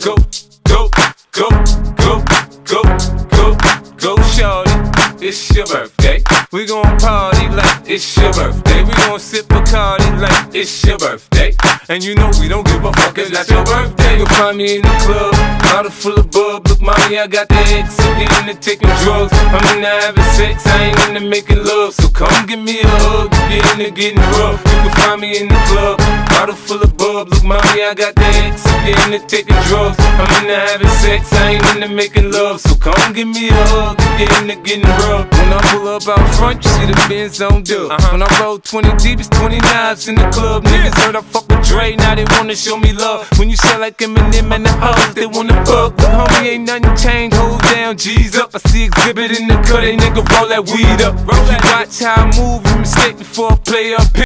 Go, go, go, go, go, go, go, shorty. It's your birthday. We gon' party like it's your birthday. We gon' sip Bacardi like it's your birthday. And you know we don't give a fuck, it's not your birthday. You'll find me in the club, bottle full of bub. Look, mommy, I got the X. I'm getting into taking drugs. I'm into having sex, I ain't into making love. So come give me a hug, get into getting rough. You can find me in the club, bottle full of bub. Look, mommy, I got the X. I'm getting into taking drugs. I'm into having sex, I ain't into making love. So come give me a hug, get into getting rough. When I pull up out front, you see the Benz on dub. When I roll 20 deep, it's 20 knives in the club. Niggas heard I fuck with Dre, now they wanna show me love. When you sell like Eminem and the hoes, they wanna fuck. But homie, ain't nothing changed, hold down, G's up. I see exhibit in the cut, they nigga roll that weed up. You watch how I move, you mistake before I play up.